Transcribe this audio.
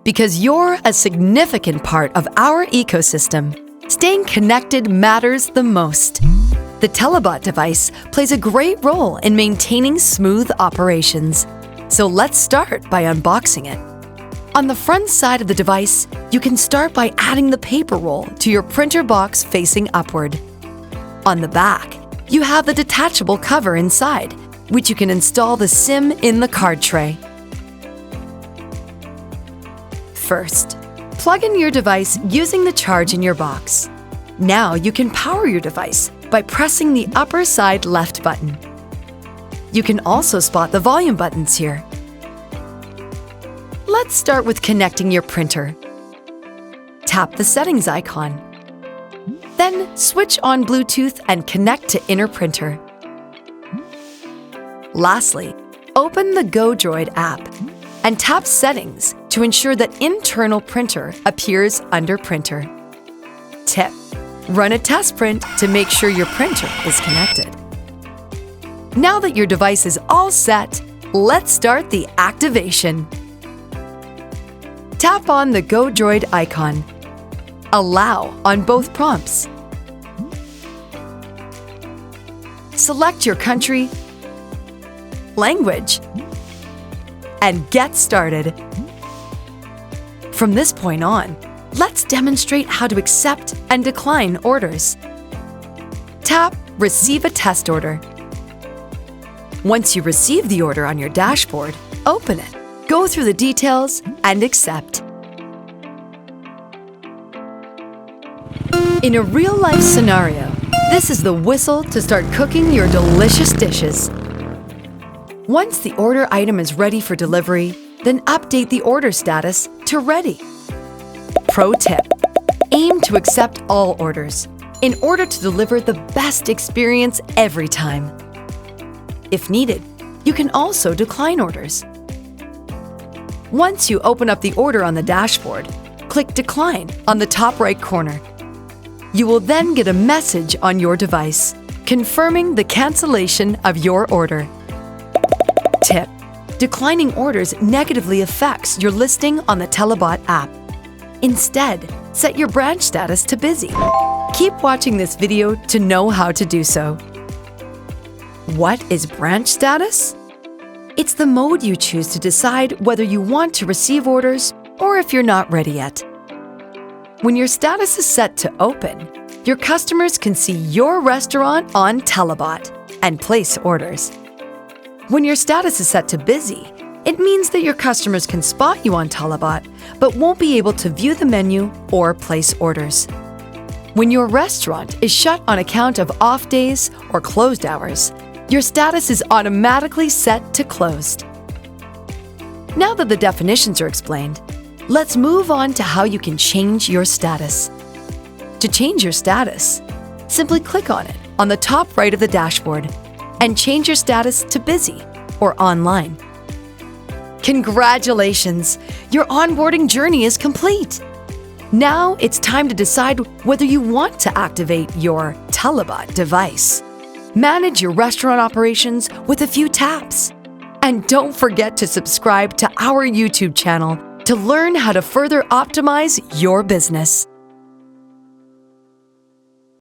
Because you're a significant part of our ecosystem, staying connected matters the most. The talabat device plays a great role in maintaining smooth operations. So let's start by unboxing it. On the front side of the device, you can start by adding the paper roll to your printer box facing upward. On the back, you have the detachable cover inside, which you can install the SIM in the card tray. First, plug in your device using the charge in your box. Now you can power your device by pressing the upper side left button. You can also spot the volume buttons here. Let's start with connecting your printer. Tap the settings icon. Then switch on Bluetooth and connect to inner printer. Lastly, open the GoDroid app and tap Settings to ensure that Internal Printer appears under Printer. Tip: run a test print to make sure your printer is connected. Now that your device is all set, let's start the activation. Tap on the GoDroid icon. Allow on both prompts. Select your country, language, and get started. From this point on, let's demonstrate how to accept and decline orders. Tap Receive a Test Order. Once you receive the order on your dashboard, open it, go through the details, and accept. In a real-life scenario, this is the whistle to start cooking your delicious dishes. Once the order item is ready for delivery, then update the order status to Ready. Pro tip: aim to accept all orders in order to deliver the best experience every time. If needed, you can also decline orders. Once you open up the order on the dashboard, click Decline on the top right corner. You will then get a message on your device confirming the cancellation of your order. Tip: declining orders negatively affects your listing on the talabat app. Instead, set your branch status to busy. Keep watching this video to know how to do so. What is branch status? It's the mode you choose to decide whether you want to receive orders or if you're not ready yet. When your status is set to open, your customers can see your restaurant on talabat and place orders. When your status is set to busy, it means that your customers can spot you on talabat but won't be able to view the menu or place orders. When your restaurant is shut on account of off days or closed hours, your status is automatically set to closed. Now that the definitions are explained, let's move on to how you can change your status. To change your status, simply click on it on the top right of the dashboard and change your status to busy or online. Congratulations! Your onboarding journey is complete. Now it's time to decide whether you want to activate your talabat device. Manage your restaurant operations with a few taps. And don't forget to subscribe to our YouTube channel to learn how to further optimize your business.